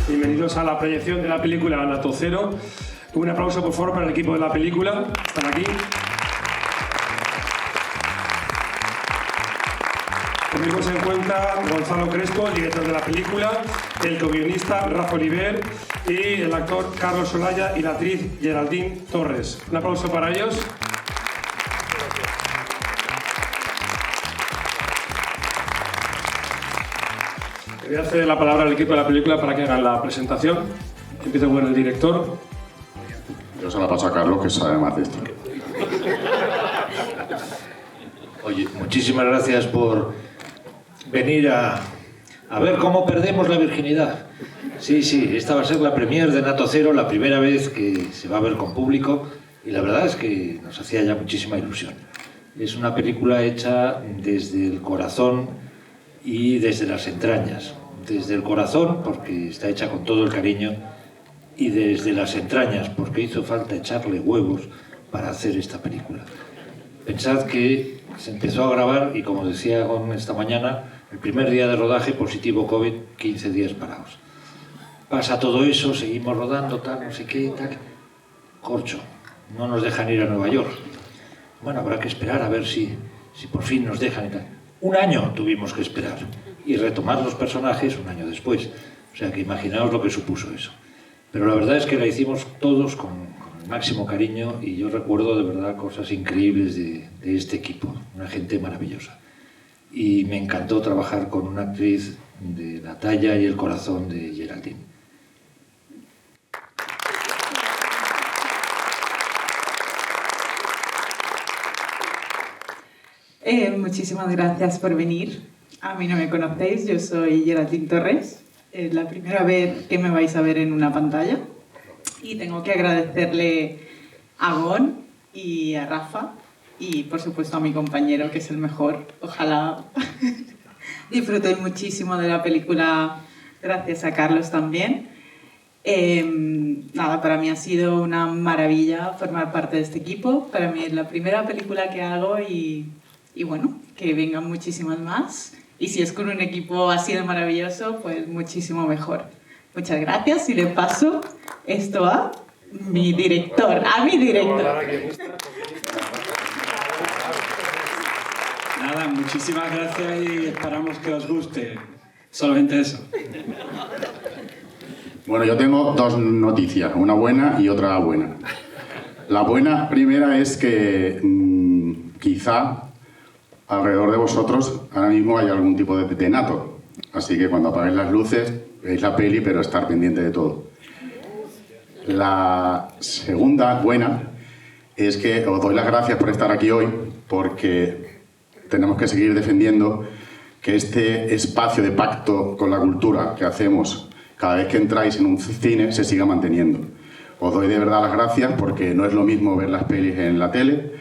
Bienvenidos a la proyección de la película Natocero. Un aplauso, por favor, para el equipo de la película. Están aquí. Tenemos en cuenta Gonzalo Crespo, el director de la película, el co-guionista Rafa Oliver y el actor Carlos Solaya y la actriz Geraldine Torres. Un aplauso para ellos. Le voy a hacer la palabra al equipo de la película para que hagan la presentación. Empiezo con el director. Yo se la paso a Carlos, que sabe más de esto. Oye, muchísimas gracias por venir a ver cómo perdemos la virginidad. Sí, esta va a ser la premier de Natocero, la primera vez que se va a ver con público, y la verdad es que nos hacía ya muchísima ilusión. Es una película hecha desde el corazón y desde las entrañas. Desde el corazón, porque está hecha con todo el cariño, y desde las entrañas, porque hizo falta echarle huevos para hacer esta película. Pensad que se empezó a grabar y, como decía Gon esta mañana, el primer día de rodaje, positivo COVID, 15 días parados. Pasa todo eso, seguimos rodando, tal, no sé qué, tal. Corcho, no nos dejan ir a Nueva York. Bueno, habrá que esperar a ver si por fin nos dejan y tal. 1 año tuvimos que esperar y retomar los personajes 1 año después. O sea que imaginaos lo que supuso eso. Pero la verdad es que la hicimos todos con el máximo cariño y yo recuerdo de verdad cosas increíbles de este equipo, una gente maravillosa. Y me encantó trabajar con una actriz de la talla y el corazón de Geraldine. Muchísimas gracias por venir. A mí no me conocéis, yo soy Geraldine Torres. Es la primera vez que me vais a ver en una pantalla. Y tengo que agradecerle a Gon y a Rafa y, por supuesto, a mi compañero, que es el mejor. Ojalá disfrutéis muchísimo de la película, gracias a Carlos también. Nada, para mí ha sido una maravilla formar parte de este equipo. Para mí es la primera película que hago y bueno, que vengan muchísimas más. Y si es con un equipo así de maravilloso, pues muchísimo mejor. Muchas gracias y le paso esto a mi director. Nada, muchísimas gracias y esperamos que os guste. Solamente eso. Bueno, yo tengo 2 noticias, una buena y otra buena. La buena primera es que quizá alrededor de vosotros ahora mismo hay algún tipo de tetenato. Así que cuando apaguéis las luces, veis la peli, pero estar pendiente de todo. La segunda buena es que os doy las gracias por estar aquí hoy, porque tenemos que seguir defendiendo que este espacio de pacto con la cultura que hacemos cada vez que entráis en un cine se siga manteniendo. Os doy de verdad las gracias porque no es lo mismo ver las pelis en la tele,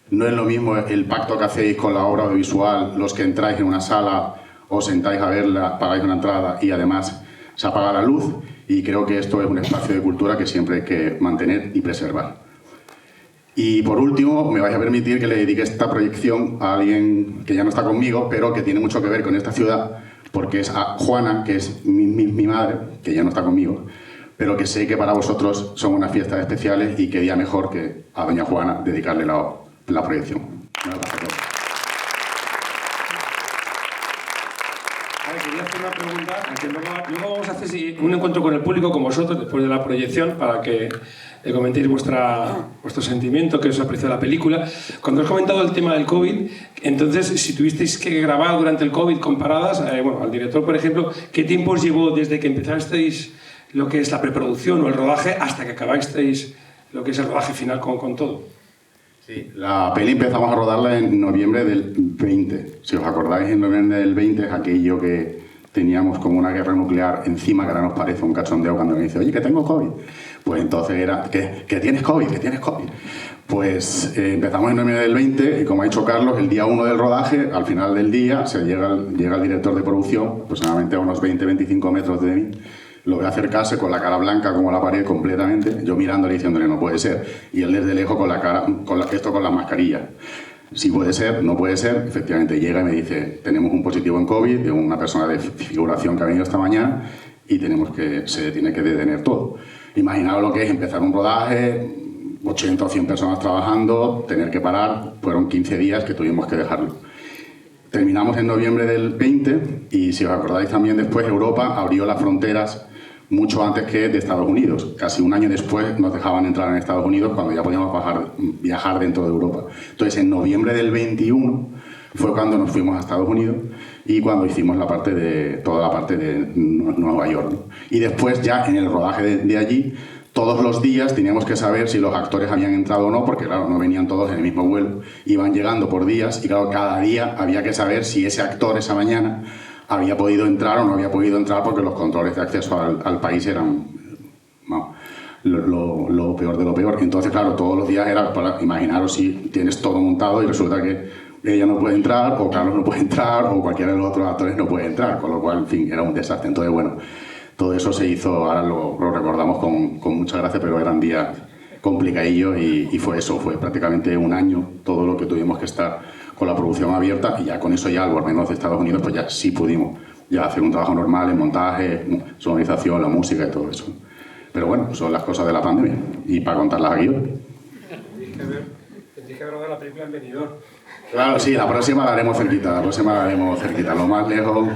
no es lo mismo el pacto que hacéis con la obra audiovisual, los que entráis en una sala, os sentáis a verla, pagáis una entrada y además se apaga la luz, y creo que esto es un espacio de cultura que siempre hay que mantener y preservar. Y por último, me vais a permitir que le dedique esta proyección a alguien que ya no está conmigo, pero que tiene mucho que ver con esta ciudad, porque es a Juana, que es mi madre, que ya no está conmigo, pero que sé que para vosotros son unas fiestas especiales y que día mejor que a doña Juana dedicarle la proyección. Quería hacer una pregunta, que luego vamos a hacer un encuentro con el público, con vosotros, después de la proyección, para que comentéis vuestro sentimiento, que os ha parecido la película. Cuando has comentado el tema del COVID, entonces, si tuvisteis que grabar durante el COVID con paradas, bueno, al director, por ejemplo, ¿qué tiempo os llevó desde que empezasteis lo que es la preproducción o el rodaje hasta que acabasteis lo que es el rodaje final con todo? Sí, la peli empezamos a rodarla en noviembre del 20. Si os acordáis, en noviembre del 20 es aquello que teníamos como una guerra nuclear encima, que ahora nos parece un cachondeo cuando me dice, oye, que tengo COVID. Pues entonces era, que tienes COVID, que tienes COVID. Pues empezamos en noviembre del 20 y, como ha dicho Carlos, el día 1 del rodaje, al final del día, llega el director de producción, aproximadamente a unos 20-25 metros de mí, lo veo acercarse con la cara blanca como la pared completamente, yo mirándole y diciéndole no puede ser, y él desde lejos con la cara, esto con las mascarillas. Sí puede ser, no puede ser, efectivamente llega y me dice, tenemos un positivo en COVID de una persona de figuración que ha venido esta mañana y se tiene que detener todo. Imaginaos lo que es empezar un rodaje, 80 o 100 personas trabajando, tener que parar, fueron 15 días que tuvimos que dejarlo. Terminamos en noviembre del 20 y si os acordáis también después Europa abrió las fronteras mucho antes que de Estados Unidos. Casi un año después nos dejaban entrar en Estados Unidos cuando ya podíamos viajar dentro de Europa. Entonces, en noviembre del 21 fue cuando nos fuimos a Estados Unidos y cuando hicimos toda la parte de Nueva York, ¿no? Y después, ya en el rodaje de allí, todos los días teníamos que saber si los actores habían entrado o no, porque claro, no venían todos en el mismo vuelo, iban llegando por días y claro, cada día había que saber si ese actor esa mañana había podido entrar o no había podido entrar porque los controles de acceso al país eran lo peor de lo peor. Entonces, claro, todos los días era para imaginaros si tienes todo montado y resulta que ella no puede entrar, o Carlos no puede entrar, o cualquiera de los otros actores no puede entrar, con lo cual, en fin, era un desastre. Entonces, bueno, todo eso se hizo, ahora lo recordamos con mucha gracia, pero eran días complicadillos y fue eso, fue prácticamente un año todo lo que tuvimos que estar con la producción abierta y ya con eso ya, al menos de Estados Unidos, pues ya sí pudimos ya hacer un trabajo normal en montaje, sonorización, la música y todo eso. Pero bueno, son las cosas de la pandemia y para contarlas aquí hoy. Tendréis que grabar la película en Benidorm. Claro, sí, la próxima la haremos cerquita, lo más lejos,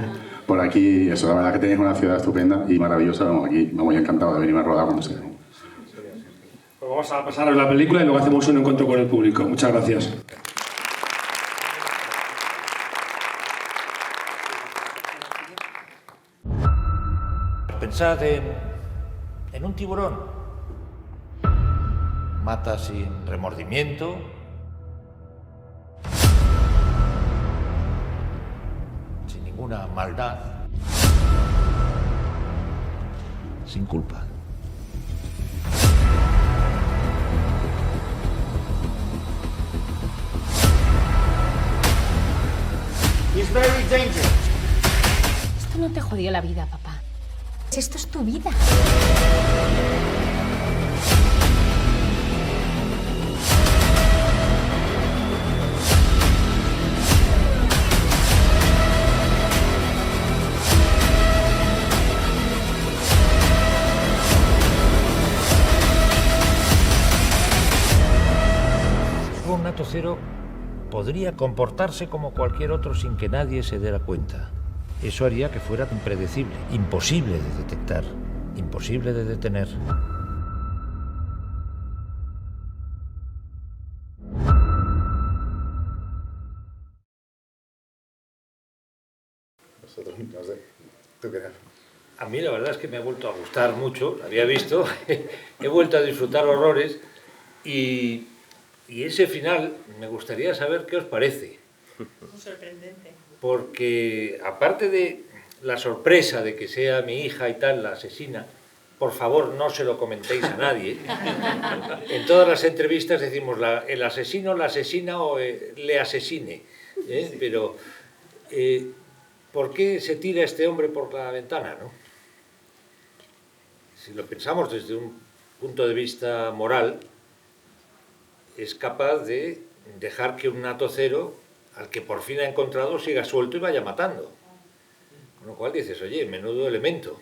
por aquí, eso, la verdad que tenéis una ciudad estupenda y maravillosa, vamos, aquí me voy encantado de venir a rodar cuando sea. Pues vamos a pasar a la película y luego hacemos un encuentro con el público. Muchas gracias. Pensad en un tiburón. Mata sin remordimiento. Sin ninguna maldad. Sin culpa. It's very dangerous. Esto no te jodió la vida, papá. Esto es tu vida. Un natocero podría comportarse como cualquier otro sin que nadie se diera cuenta. Eso haría que fuera impredecible, imposible de detectar, imposible de detener. Nosotros, no sé, ¿tú qué haces? A mí la verdad es que me ha vuelto a gustar mucho, la había visto, he vuelto a disfrutar horrores y ese final me gustaría saber qué os parece. Muy sorprendente. Porque aparte de la sorpresa de que sea mi hija y tal la asesina, por favor no se lo comentéis a nadie. En todas las entrevistas decimos el asesino, la asesina o le asesine. Pero ¿por qué se tira este hombre por la ventana, no? Si lo pensamos desde un punto de vista moral, es capaz de dejar que un natocero al que por fin ha encontrado siga suelto y vaya matando. Con lo cual dices, oye, menudo elemento.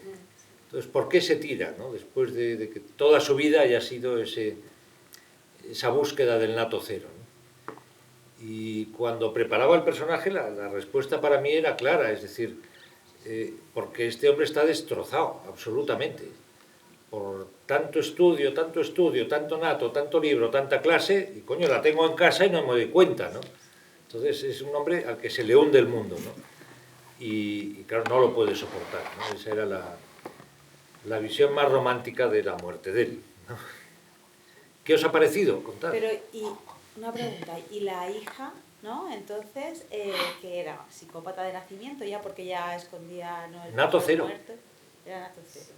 Entonces, ¿por qué se tira, no? Después de que toda su vida haya sido esa búsqueda del natocero, ¿no? Y cuando preparaba el personaje, la respuesta para mí era clara, es decir, porque este hombre está destrozado, absolutamente. Por tanto estudio, tanto nato, tanto libro, tanta clase, y coño, la tengo en casa y no me doy cuenta, ¿no? Entonces es un hombre al que se le hunde el mundo, ¿no? Y claro, no lo puede soportar, ¿no? Esa era la visión más romántica de la muerte de él, ¿no? ¿Qué os ha parecido? Contad. Pero, y una pregunta, ¿y la hija, no? Entonces, que era psicópata de nacimiento ya porque ya escondía... ¿no? El Nato cero. muerto, era nato cero.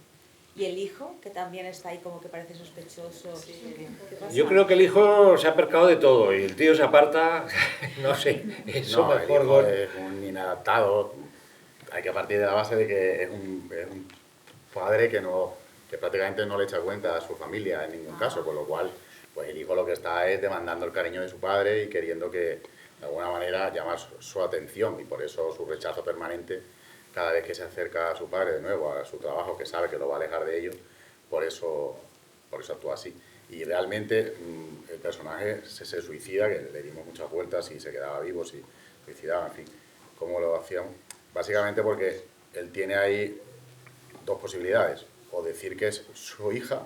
¿Y el hijo, que también está ahí como que parece sospechoso? Sí. ¿Qué pasa? Yo creo que el hijo se ha percado de todo y el tío se aparta, no sé, eso No, mejor el hijo es un inadaptado. Hay que partir de la base de que es un padre que prácticamente no le echa cuenta a su familia en ningún caso, con lo cual pues el hijo lo que está es demandando el cariño de su padre y queriendo que de alguna manera llamar su atención, y por eso su rechazo permanente cada vez que se acerca a su padre de nuevo, a su trabajo, que sabe que lo va a alejar de ello, por eso actúa así. Y realmente el personaje se suicida, que le dimos muchas vueltas, si se quedaba vivo, si suicidaba, en fin, cómo lo hacíamos. Básicamente porque él tiene ahí dos posibilidades: o decir que es su hija,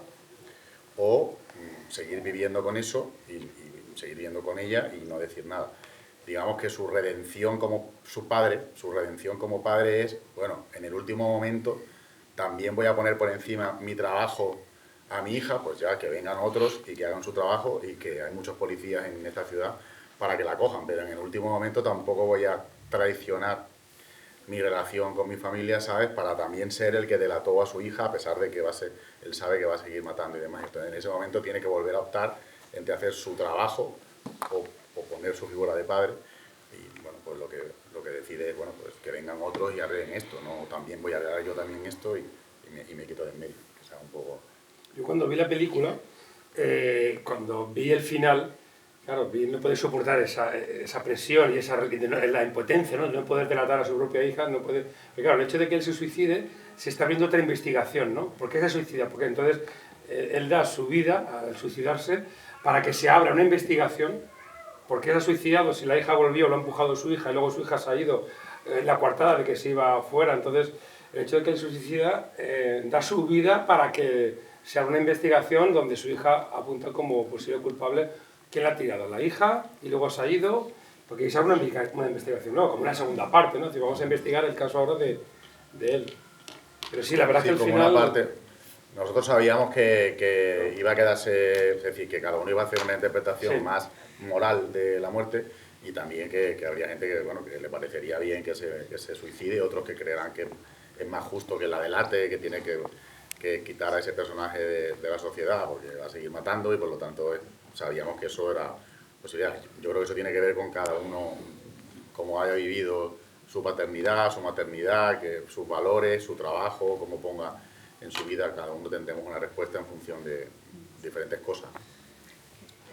o seguir viviendo con eso y seguir viviendo con ella y no decir nada. Digamos que su redención como padre es, bueno, en el último momento también voy a poner por encima mi trabajo a mi hija, pues ya que vengan otros y que hagan su trabajo, y que hay muchos policías en esta ciudad para que la cojan, pero en el último momento tampoco voy a traicionar mi relación con mi familia, ¿sabes? Para también ser el que delató a su hija, a pesar de que él sabe que va a seguir matando y demás. Entonces, en ese momento tiene que volver a optar entre hacer su trabajo o poner su figura de padre, y bueno, pues lo que decide es, bueno, pues que vengan otros y arreglen esto, ¿no? También voy a arreglar yo también esto y me quito de en medio, que sea un poco... Yo cuando vi la película, cuando vi el final, claro, no poder soportar esa presión y la impotencia, ¿no? De no poder delatar a su propia hija, no poder... Porque claro, el hecho de que él se suicide, se está abriendo otra investigación, ¿no? ¿Por qué se suicida? Porque entonces él da su vida al suicidarse para que se abra una investigación. ¿Por qué se ha suicidado? Si la hija volvió, lo ha empujado su hija y luego su hija se ha ido, la coartada de que se iba afuera. Entonces, el hecho de que él se suicida da su vida para que se haga una investigación donde su hija apunta como posible culpable. ¿Quién la ha tirado? La hija, y luego se ha ido, porque se haga una investigación, ¿no? Como una segunda parte, ¿no? Vamos a investigar el caso ahora de él. Pero sí, la verdad es que al final... Una parte, nosotros sabíamos que iba a quedarse, es decir, que cada uno iba a hacer una interpretación más moral de la muerte, y también que habría gente que, bueno, que le parecería bien que se suicide, otros que creerán que es más justo que la delate, que tiene que quitar a ese personaje de la sociedad porque va a seguir matando, y por lo tanto sabíamos que eso era posibilidad. Yo creo que eso tiene que ver con cada uno, cómo haya vivido su paternidad, su maternidad, que sus valores, su trabajo, cómo ponga en su vida. Cada uno tendremos una respuesta en función de diferentes cosas.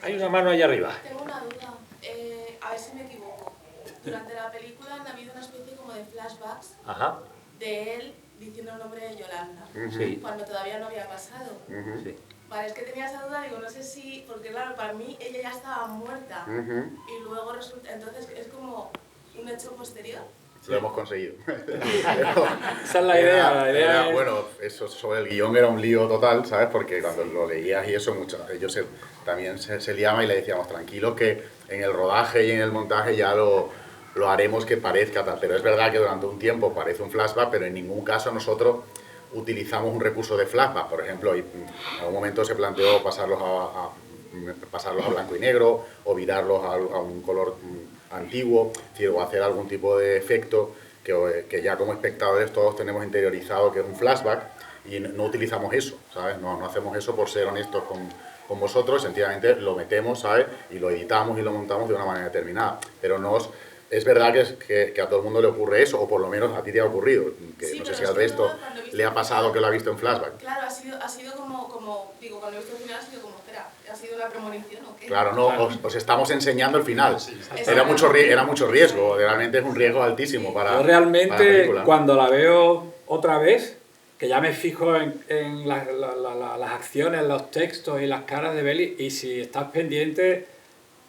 Hay una mano allá arriba. Tengo una duda, a ver si me equivoco. Durante la película han habido una especie como de flashbacks de él diciendo el nombre de Yolanda, cuando todavía no había pasado. Sí. Vale, es que tenía esa duda, digo, no sé si, porque claro, para mí ella ya estaba muerta, y luego resulta, entonces es como un hecho posterior. Lo hemos conseguido. Esa es la idea. Bueno, eso sobre el guión era un lío total, ¿sabes? Porque cuando lo leías y eso, ellos también se liaban y le decíamos, tranquilos, que en el rodaje y en el montaje ya lo haremos que parezca tal. Pero es verdad que durante un tiempo parece un flashback, pero en ningún caso nosotros utilizamos un recurso de flashback. Por ejemplo, en algún momento se planteó pasarlos a blanco y negro o virarlos a un color antiguo, o hacer algún tipo de efecto que ya como espectadores todos tenemos interiorizado que es un flashback, y no utilizamos eso, ¿sabes? No hacemos eso por ser honestos con vosotros, sencillamente lo metemos, ¿sabes? Y lo editamos y lo montamos de una manera determinada. Pero es verdad que a todo el mundo le ocurre eso, o por lo menos a ti te ha ocurrido, que sí, no sé si al resto le ha pasado que lo ha visto en flashback. Claro, ha sido como digo, cuando he visto el final ha sido como, espera, ¿ha sido una premonición o qué? Claro, no, os estamos enseñando el final. Era mucho riesgo, realmente es un riesgo altísimo para... Yo realmente, cuando la veo otra vez, que ya me fijo en las acciones, los textos y las caras de Beli, y si estás pendiente,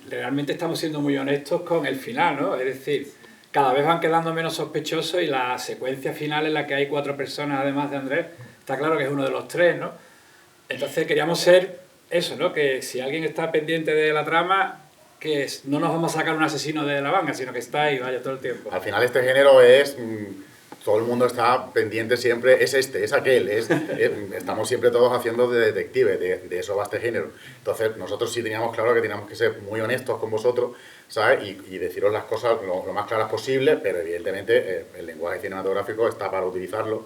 realmente estamos siendo muy honestos con el final, ¿no? Es decir, cada vez van quedando menos sospechosos, y la secuencia final en la que hay 4 personas además de Andrés, está claro que es uno de los 3, ¿no? Entonces queríamos ser eso, ¿no? Que si alguien está pendiente de la trama, que no nos vamos a sacar un asesino de la manga, sino que está ahí, vaya, todo el tiempo. Al final este género es... todo el mundo está pendiente siempre, es aquel, estamos siempre todos haciendo de detective, de eso va este género. Entonces nosotros sí teníamos claro que teníamos que ser muy honestos con vosotros, ¿sabes? Y deciros las cosas lo más claras posible, pero evidentemente el lenguaje cinematográfico está para utilizarlo.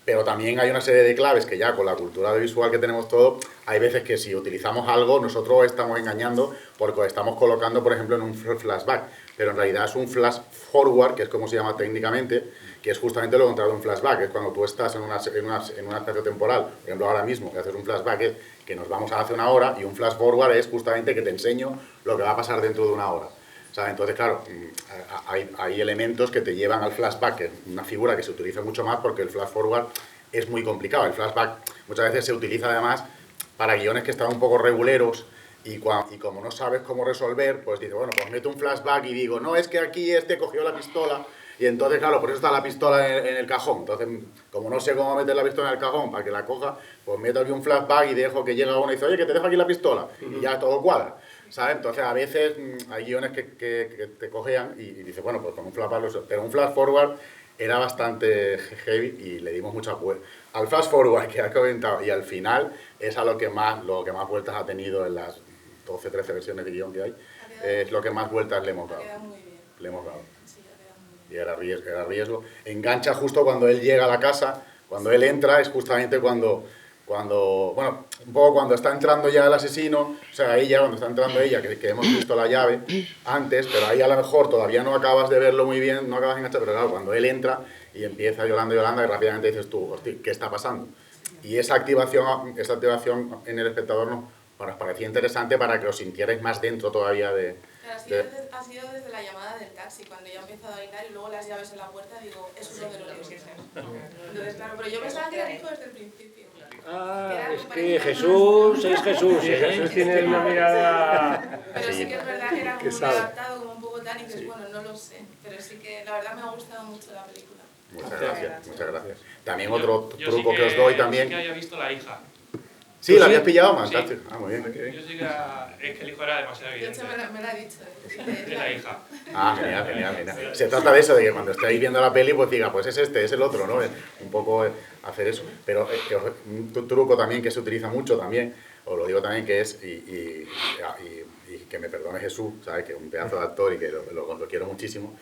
Pero también hay una serie de claves que ya con la cultura visual que tenemos todos, hay veces que si utilizamos algo, nosotros estamos engañando porque estamos colocando, por ejemplo, en un flashback. Pero en realidad es un flash forward, que es como se llama técnicamente, que es justamente lo contrario de un flashback. Es cuando tú estás en un espacio temporal, por ejemplo, ahora mismo, que haces un flashback, es que nos vamos a hace una hora, y un flash forward es justamente que te enseño lo que va a pasar dentro de una hora. ¿Sabes? Entonces, claro, hay elementos que te llevan al flashback, que es una figura que se utiliza mucho más porque el flash forward es muy complicado. El flashback muchas veces se utiliza además para guiones que están un poco reguleros y como no sabes cómo resolver, pues dices, bueno, pues meto un flashback y digo, no, es que aquí este cogió la pistola y entonces, claro, por eso está la pistola en el cajón. Entonces, como no sé cómo meter la pistola en el cajón para que la coja, pues meto aquí un flashback y dejo que llega uno y dice, oye, que te dejo aquí la pistola. Y ya todo cuadra. ¿Sabes? Entonces, a veces hay guiones que te cojean y dices, bueno, pues con un flashback, pero un flash forward era bastante heavy y le dimos mucha vuelta. Al flash forward que has comentado y al final es a lo que más vueltas ha tenido en las 12, 13 versiones de guión que hay. Es lo que más vueltas le hemos dado. Le hemos dado. Y era riesgo. Engancha justo cuando él llega a la casa, cuando él entra, es justamente cuando bueno, un poco cuando está entrando ya el asesino, o sea, cuando está entrando ella, que hemos visto la llave antes, pero ahí a lo mejor todavía no acabas de verlo muy bien, no acabas de enganchar, pero claro, cuando él entra y empieza Yolanda, y rápidamente dices tú, hostia, ¿qué está pasando? Y esa activación en el espectador nos parecía interesante para que os sintierais más dentro todavía de... Claro, ha sido desde la llamada del taxi, cuando ya ha empezado a bailar y luego las llaves en la puerta, digo, es uno de los dos. Entonces, claro, pero yo pensaba que era el hijo desde el principio. Ah, es que Jesús es Jesús. Jesús tiene una mirada... Pero sí que es verdad que era muy adaptado, como un poco tan, y que bueno, no lo sé. Pero sí que la verdad me ha gustado mucho la película. Muchas gracias. También otro truco que os doy también... Yo sí que había visto La hija. Sí, ¿la habías pillado más? Sí. Muy bien. Yo sí que es que el hijo era demasiado evidente. De hecho, me lo ha dicho. De la hija. Ah, genial. Se trata de eso, de que cuando estáis viendo la peli, pues diga, pues es este, es el otro, ¿no? Un poco hacer eso. Pero un truco también que se utiliza mucho también, os lo digo también, que es, y que me perdone Jesús, ¿sabes? Que es un pedazo de actor y que lo quiero muchísimo,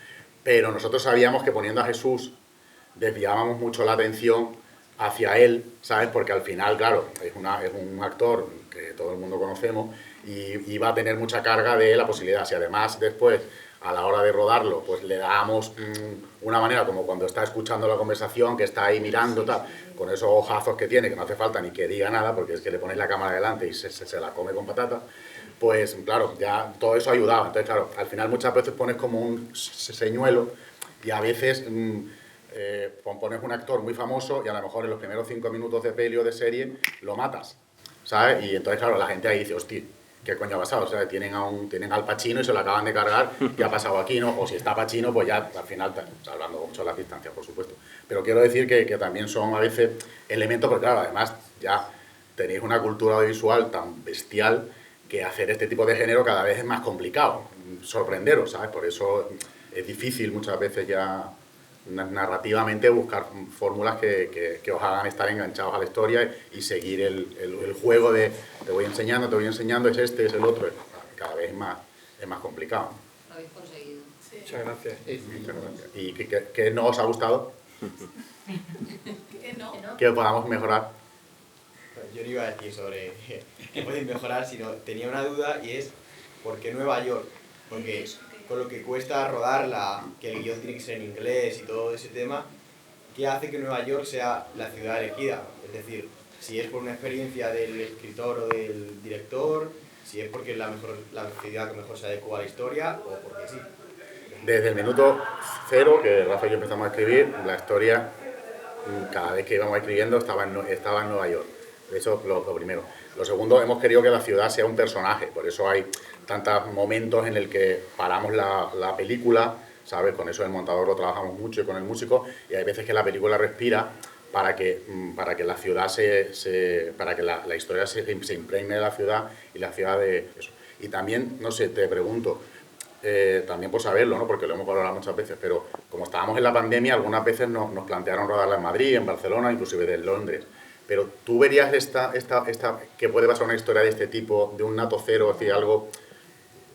pero nosotros sabíamos que poniendo a Jesús desviábamos mucho la atención hacia él, ¿sabes? Porque al final, claro, es un actor que todo el mundo conocemos y va a tener mucha carga de la posibilidad. Si además después, a la hora de rodarlo, pues le damos una manera como cuando está escuchando la conversación, que está ahí mirando, tal, con esos ojazos que tiene, que no hace falta ni que diga nada, porque es que le ponéis la cámara delante y se la come con patata, pues claro, ya todo eso ayudaba. Entonces, claro, al final muchas veces pones como un señuelo y a veces... pones un actor muy famoso y a lo mejor en los primeros 5 minutos de peli o de serie lo matas, ¿sabes? Y entonces, claro, la gente ahí dice, hostia, ¿qué coño ha pasado? O sea, tienen al Pacino y se lo acaban de cargar, ¿qué ha pasado aquí, no? O si está Pacino, pues ya al final, hablando mucho de las distancias, por supuesto. Pero quiero decir que también son a veces elementos, porque claro, además ya tenéis una cultura audiovisual tan bestial que hacer este tipo de género cada vez es más complicado, sorprenderos, ¿sabes? Por eso es difícil muchas veces ya... narrativamente buscar fórmulas que os hagan estar enganchados a la historia y seguir el juego de te voy enseñando, es este, es el otro. Cada vez es más complicado. Lo habéis conseguido. Sí. Muchas gracias. Muchas gracias. ¿Y qué no os ha gustado? ¿Qué no? ¿Qué podamos mejorar? Yo no iba a decir sobre qué podéis mejorar, sino tenía una duda y es ¿por qué Nueva York? Porque con lo que cuesta rodarla, que el guión tiene que ser en inglés y todo ese tema, ¿qué hace que Nueva York sea la ciudad elegida? Es decir, si es por una experiencia del escritor o del director, si es porque es la ciudad que mejor se adecua a la historia o porque sí. Desde el minuto cero que Rafa y yo empezamos a escribir, la historia, cada vez que íbamos escribiendo, estaba en Nueva York. Eso es lo primero. Lo segundo, hemos querido que la ciudad sea un personaje, por eso hay tantos momentos en el que paramos la película, ¿sabes? Con eso el montador lo trabajamos mucho y con el músico, y hay veces que la película respira para que la ciudad para que la historia se impregne de la ciudad y la ciudad de eso. Y también, no sé, te pregunto, también por saberlo, ¿no? Porque lo hemos valorado muchas veces, pero como estábamos en la pandemia, algunas veces nos plantearon rodarla en Madrid, en Barcelona, inclusive en Londres. Pero ¿tú verías que puede pasar una historia de este tipo, de un Nato Cero, es decir, algo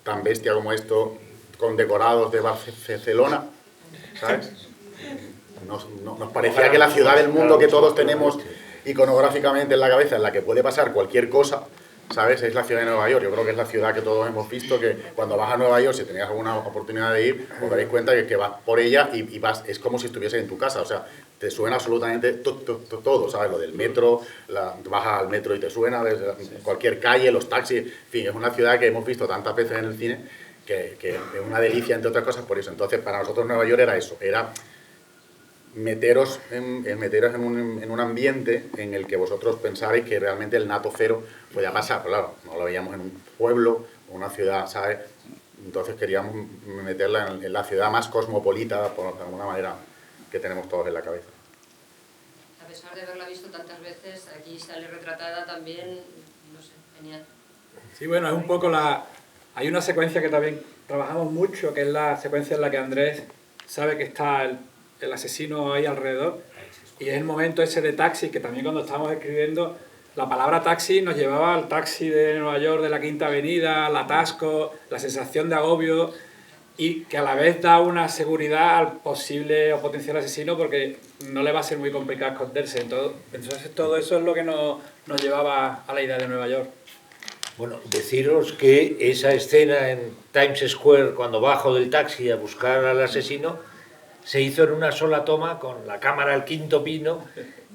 tan bestia como esto, con decorados de Barcelona? ¿Sabes? nos parecía que la ciudad del mundo que todos tenemos iconográficamente en la cabeza, en la que puede pasar cualquier cosa, ¿sabes? Es la ciudad de Nueva York. Yo creo que es la ciudad que todos hemos visto, que cuando vas a Nueva York, si tenías alguna oportunidad de ir, os daréis cuenta que vas por ella y vas, es como si estuvieses en tu casa, o sea, te suena absolutamente todo, ¿sabes? Lo del metro, vas al metro y te suena, desde cualquier calle, los taxis, en fin, es una ciudad que hemos visto tantas veces en el cine que es una delicia, entre otras cosas, por eso. Entonces, para nosotros Nueva York era eso, era meteros en un ambiente en el que vosotros pensarais que realmente el Nato Cero podía pasar. Pero claro, no lo veíamos en un pueblo o una ciudad, ¿sabes? Entonces queríamos meterla en la ciudad más cosmopolita, por alguna manera, que tenemos todos en la cabeza. A pesar de haberla visto tantas veces, aquí sale retratada también, no sé, genial. Sí, bueno, es un poco Hay una secuencia que también trabajamos mucho, que es la secuencia en la que Andrés sabe que está el asesino ahí alrededor, y es el momento ese de taxi, que también cuando estábamos escribiendo, la palabra taxi nos llevaba al taxi de Nueva York, de la Quinta Avenida, al atasco, la sensación de agobio, y que a la vez da una seguridad al posible o potencial asesino, porque no le va a ser muy complicado esconderse. Entonces todo eso es lo que nos llevaba a la idea de Nueva York. Bueno, deciros que esa escena en Times Square, cuando bajo del taxi a buscar al asesino, se hizo en una sola toma con la cámara al quinto pino,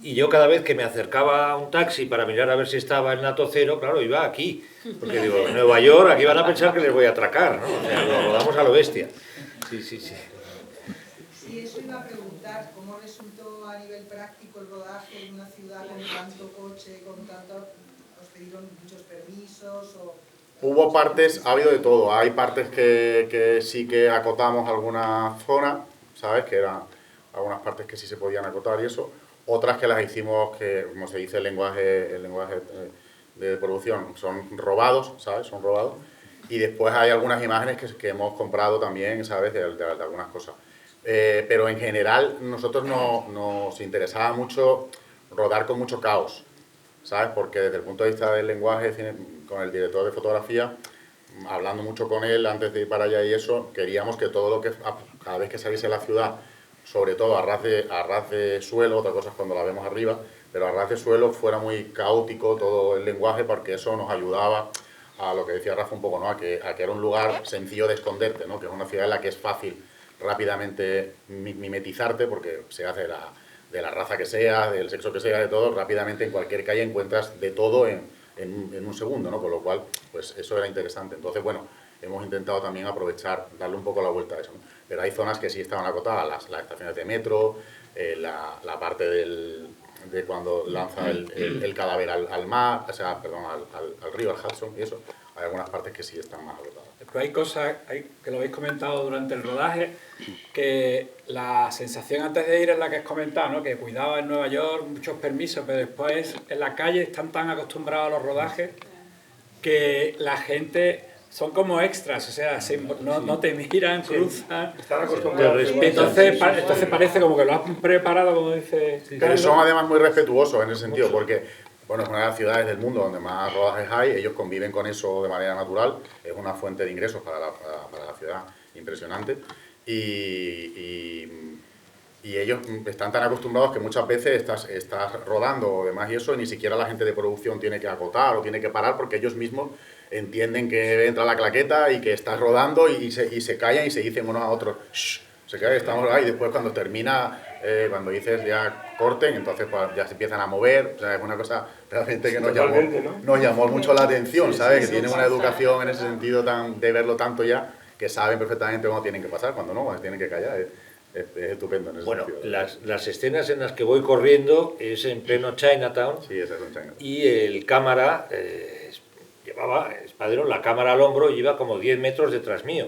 y yo cada vez que me acercaba a un taxi para mirar a ver si estaba el Nato Cero, claro, iba aquí, porque digo, en Nueva York, aquí van a pensar que les voy a atracar, ¿no? O sea, lo rodamos a lo bestia. Sí. Sí, eso iba a preguntar, ¿cómo resultó a nivel práctico el rodaje en una ciudad con tanto coche, con tanto... ¿Os pidieron muchos permisos o...? Hubo partes, ha habido de todo, hay partes que sí que acotamos alguna zona, ¿sabes? Que eran algunas partes que sí se podían acotar y eso. Otras que las hicimos, que como se dice el lenguaje de producción, son robados, ¿sabes? Son robados. Y después hay algunas imágenes que hemos comprado también, ¿sabes? De algunas cosas. Pero en general, nosotros nos interesaba mucho rodar con mucho caos, ¿sabes? Porque desde el punto de vista del lenguaje, con el director de fotografía, hablando mucho con él antes de ir para allá y eso, queríamos que todo lo que, cada vez que saliese a la ciudad, sobre todo a ras de suelo, otra cosa es cuando la vemos arriba, pero a ras de suelo fuera muy caótico todo el lenguaje, porque eso nos ayudaba a lo que decía Rafa un poco, ¿no? A que era un lugar sencillo de esconderte, ¿no? Que es una ciudad en la que es fácil rápidamente mimetizarte, porque seas de la raza que sea, del sexo que sea, de todo, rápidamente en cualquier calle encuentras de todo en un segundo, ¿no? Con lo cual, pues eso era interesante. Entonces, bueno, hemos intentado también aprovechar, darle un poco la vuelta a eso, ¿no? Pero hay zonas que sí estaban acotadas, las estaciones de metro, la parte de cuando lanza el cadáver al mar, o sea, perdón, al río, al Hudson y eso. Hay algunas partes que sí están más acotadas. Pero hay cosas que lo habéis comentado durante el rodaje, que la sensación antes de ir es la que has comentado, ¿no? Que cuidado en Nueva York, muchos permisos, pero después en la calle están tan acostumbrados a los rodajes que la gente son como extras, o sea, no te miran, cruzan. Están acostumbrados. Entonces parece como que lo has preparado, como dice. Pero son además muy respetuosos en ese sentido, porque bueno, es una de las ciudades del mundo donde más rodajes hay, ellos conviven con eso de manera natural, es una fuente de ingresos para la ciudad impresionante, y ellos están tan acostumbrados que muchas veces estás rodando o demás y eso, y ni siquiera la gente de producción tiene que acotar o tiene que parar, porque ellos mismos entienden que entra la claqueta y que estás rodando y se callan y se dicen unos a otros, shh, se callan, estamos ahí, y después cuando termina, cuando dices ya corten, entonces pues, ya se empiezan a mover, o sea, es una cosa realmente que nos llamó mucho la atención, ¿sabes? Que tienen una educación en ese sentido de verlo tanto ya, que saben perfectamente cómo tienen que pasar, cuando no, cuando tienen que callar. Es estupendo en ese sentido. Bueno, las escenas en las que voy corriendo es en pleno Chinatown. Sí, es en Chinatown. Y el cámara llevaba, Espadero, la cámara al hombro y iba como 10 metros detrás mío.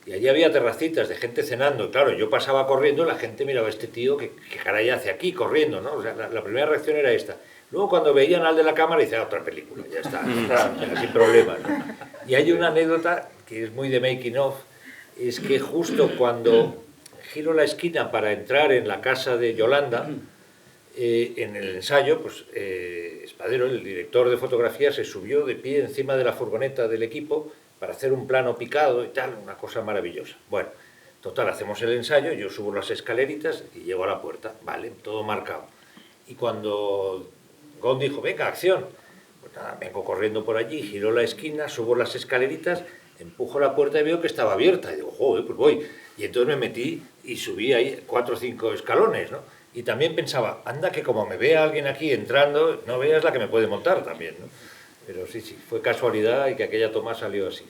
Y allí había terracitas de gente cenando. Claro, yo pasaba corriendo y la gente miraba a este tío, ¿qué caray hace aquí corriendo? ¿No? O sea, la primera reacción era esta. Luego cuando veían al de la cámara, dice, otra película, ya está, ya, sin problemas, ¿no? Y hay una anécdota que es muy de making of, es que justo cuando giro la esquina para entrar en la casa de Yolanda, en el ensayo, pues Espadero, el director de fotografía, se subió de pie encima de la furgoneta del equipo para hacer un plano picado y tal, una cosa maravillosa. Bueno, Total, hacemos el ensayo, yo subo las escaleritas y llego a la puerta, vale, todo marcado. Y cuando Gon dijo, venga, acción, pues nada, vengo corriendo por allí, giro la esquina, subo las escaleritas, empujo la puerta y veo que estaba abierta. Y digo, joder, pues voy. Y entonces me metí y subí ahí 4 o 5 escalones, ¿no? Y también pensaba, anda que como me vea alguien aquí entrando, no veas la que me puede montar también, ¿no? Pero sí, fue casualidad y que aquella toma salió así.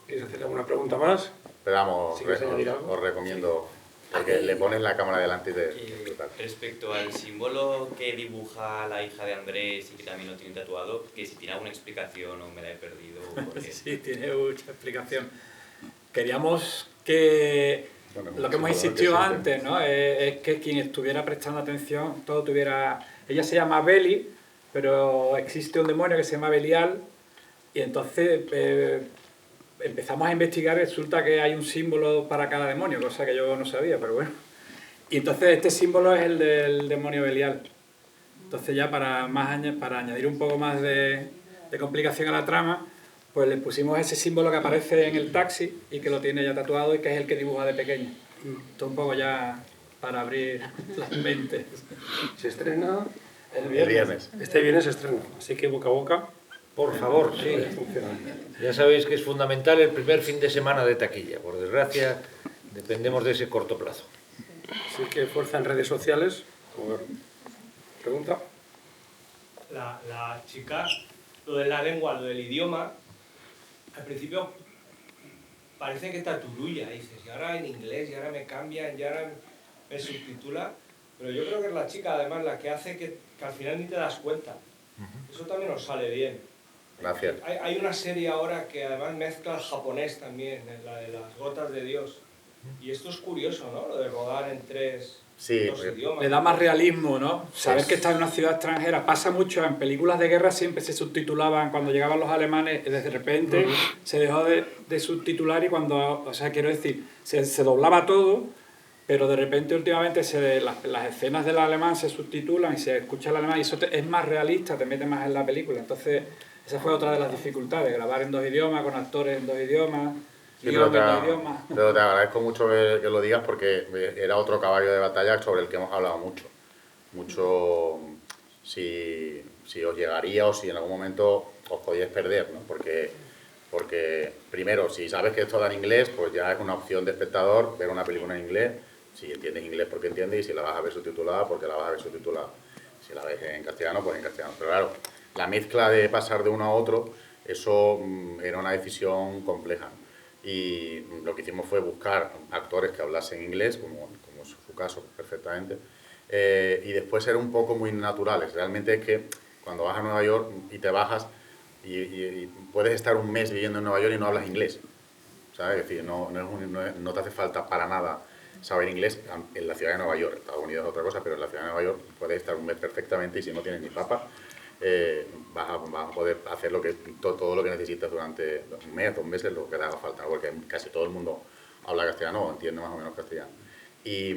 ¿Quieres hacer alguna pregunta más? Pero vamos, ¿Sí quieres añadir algo? os recomiendo, porque le pones la cámara delante y Respecto al símbolo que dibuja la hija de Andrés y que también lo tiene tatuado, que si tiene alguna explicación o me la he perdido. Porque... Sí, tiene mucha explicación. Queríamos que, bueno, lo que hemos insistido antes, ¿no? Es que quien estuviera prestando atención, todo tuviera... Ella se llama Beli, pero existe un demonio que se llama Belial, y entonces empezamos a investigar, resulta que hay un símbolo para cada demonio, cosa que yo no sabía, pero bueno. Y entonces este símbolo es el del demonio Belial. Entonces ya para añadir un poco más de complicación a la trama, pues le pusimos ese símbolo que aparece en el taxi y que lo tiene ya tatuado y que es el que dibuja de pequeño. Esto un poco ya para abrir las mentes. Se estrena el viernes. Este viernes se estrena, así que boca a boca. Por favor, sí. Ya sabéis que es fundamental el primer fin de semana de taquilla. Por desgracia, dependemos de ese corto plazo. Así que fuerza en redes sociales. ¿Pregunta? La chica, lo de la lengua, lo del idioma, al principio parece que taturulla, dices, y ahora en inglés, y ahora me cambian, y ahora me subtitula, pero yo creo que es la chica además la que hace que al final ni te das cuenta. Eso también nos sale bien. Gracias. Hay una serie ahora que además mezcla el japonés también, la de las gotas de Dios. Y esto es curioso, ¿no? Lo de rodar en dos idiomas. Le da más realismo, ¿no? Saber que está en una ciudad extranjera. Pasa mucho, en películas de guerra siempre se subtitulaban cuando llegaban los alemanes, de repente se dejó de subtitular y cuando, o sea, quiero decir, se doblaba todo, pero de repente últimamente las escenas del alemán se subtitulan y se escucha el alemán y eso es más realista, te mete más en la película. Entonces, esa fue otra de las dificultades, grabar en 2 idiomas, con actores en 2 idiomas. Sí, pero te agradezco mucho que lo digas porque era otro caballo de batalla sobre el que hemos hablado mucho si os llegaría o si en algún momento os podíais perder, ¿no? Porque primero, si sabes que esto da en inglés, pues ya es una opción de espectador ver una película en inglés, si entiendes inglés porque entiendes y si la vas a ver subtitulada porque la vas a ver subtitulada. Si la ves en castellano, pues en castellano. Pero claro, la mezcla de pasar de uno a otro, eso era una decisión compleja. Y lo que hicimos fue buscar actores que hablasen inglés, como es su caso perfectamente, y después ser un poco muy naturales. Realmente es que cuando vas a Nueva York y te bajas y puedes estar un mes viviendo en Nueva York y no hablas inglés, ¿sabes? Es decir, no te hace falta para nada saber inglés en la ciudad de Nueva York. Estados Unidos es otra cosa, pero en la ciudad de Nueva York puedes estar un mes perfectamente y si no tienes ni papa, vas a poder hacer todo lo que necesitas durante un mes, 2 meses, lo que te haga falta, ¿no? Porque casi todo el mundo habla castellano o entiende más o menos castellano. Y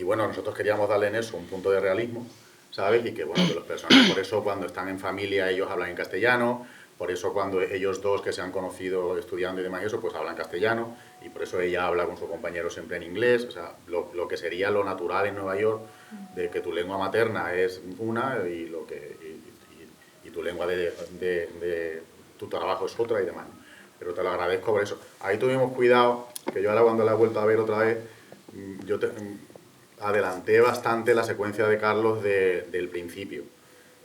bueno, nosotros queríamos darle en eso un punto de realismo, ¿sabes? Y que bueno, que los personajes, por eso cuando están en familia ellos hablan en castellano, por eso cuando ellos dos que se han conocido estudiando y demás eso, pues hablan castellano, y por eso ella habla con su compañero siempre en inglés, o sea, lo que sería lo natural en Nueva York, de que tu lengua materna es una y tu lengua de tu trabajo es otra y demás. Pero te lo agradezco por eso. Ahí tuvimos cuidado, que yo ahora cuando la he vuelto a ver otra vez, yo adelanté bastante la secuencia de Carlos del principio.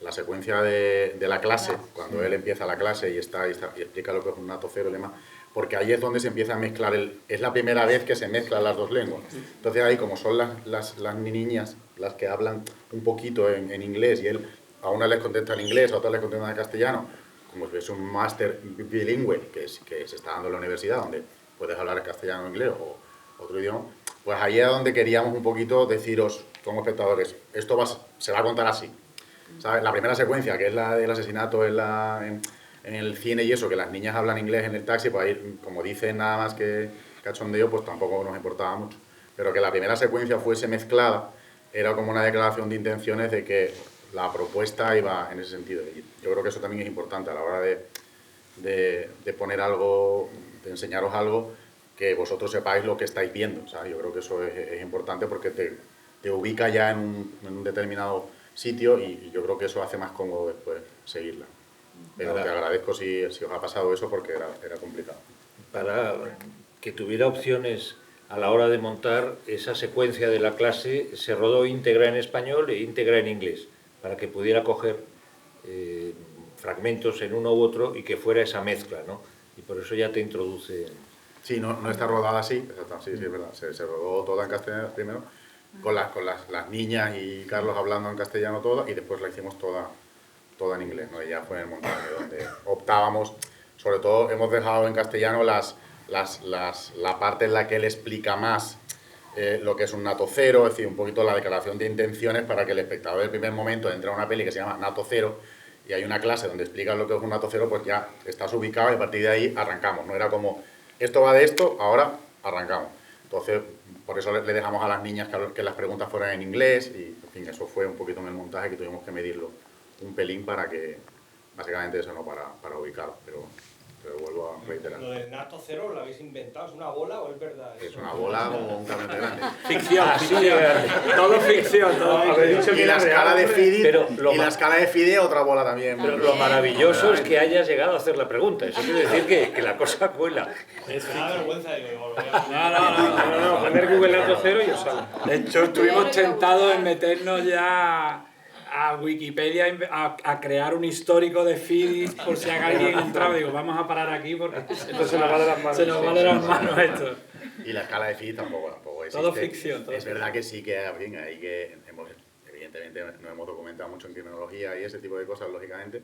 La secuencia de la clase, cuando él empieza la clase y explica lo que es un natocero y demás, porque ahí es donde se empieza a mezclar, es la primera vez que se mezclan las dos lenguas. Entonces ahí, como son las niñas las que hablan un poquito en inglés y él a una les contesta en inglés, a otra les contesta en castellano, como si es un máster bilingüe que se está dando en la universidad, donde puedes hablar castellano o inglés o otro idioma, pues ahí es donde queríamos un poquito deciros, como espectadores, esto se va a contar así. ¿Sabes? La primera secuencia, que es la del asesinato en el cine y eso, que las niñas hablan inglés en el taxi, pues ahí, como dicen nada más que cachondeo, pues tampoco nos importaba mucho. Pero que la primera secuencia fuese mezclada, era como una declaración de intenciones de que la propuesta iba en ese sentido. Y yo creo que eso también es importante a la hora de de poner algo, de enseñaros algo, que vosotros sepáis lo que estáis viendo. O sea, yo creo que eso es importante porque te ubica ya en un determinado sitio y yo creo que eso hace más cómodo después seguirla. Pero te agradezco si os ha pasado eso porque era complicado. Para que tuviera opciones a la hora de montar esa secuencia de la clase, se rodó íntegra en español e íntegra en inglés, para que pudiera coger fragmentos en uno u otro y que fuera esa mezcla, ¿no? Y por eso ya te introduce... Sí, no está rodada así, sí, es verdad. Se rodó toda en castellano primero, con las niñas y Carlos hablando en castellano toda, y después la hicimos toda en inglés, ¿no? Y ya fue en el montaje donde optábamos, sobre todo hemos dejado en castellano la parte en la que él explica más lo que es un nato cero, es decir, un poquito la declaración de intenciones para que el espectador del primer momento entre a una peli que se llama Nato Cero y hay una clase donde explica lo que es un nato cero, pues ya estás ubicado y a partir de ahí arrancamos, no era como esto va de esto, ahora arrancamos. Entonces, por eso le dejamos a las niñas que las preguntas fueran en inglés y, en fin, eso fue un poquito en el montaje que tuvimos que medirlo un pelín para que, básicamente eso, no para ubicarlo, pero vuelvo a reiterar. Lo del nato cero lo habéis inventado, ¿es una bola o es verdad? Es una bola como un cabrete grande. Ficción, todo ficción. Y la escala de Fide, la escala de Fide, otra bola también. Pero lo maravilloso es que hayas llegado a hacer la pregunta. Eso quiere decir que la cosa cuela. Me da vergüenza de volver No, poner Google Nato Cero y os sale. De hecho, estuvimos tentados en meternos ya a Wikipedia a crear un histórico de feeds por si alguien entraba. Digo, vamos a parar aquí porque esto se nos va de las manos. Se nos va de las manos esto. Y la escala de feed tampoco existe. Todo ficción. Es verdad que sí que hay que evidentemente no hemos documentado mucho en criminología y ese tipo de cosas, lógicamente,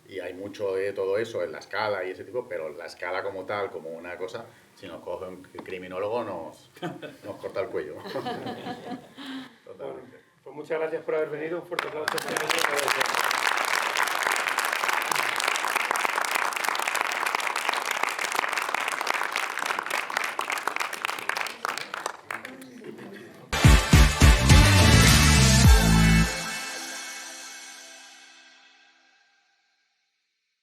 y hay mucho de todo eso en la escala y ese tipo, pero la escala como tal, como una cosa, si nos coge un criminólogo nos corta el cuello. Totalmente. Pues muchas gracias por haber venido. Un fuerte aplauso.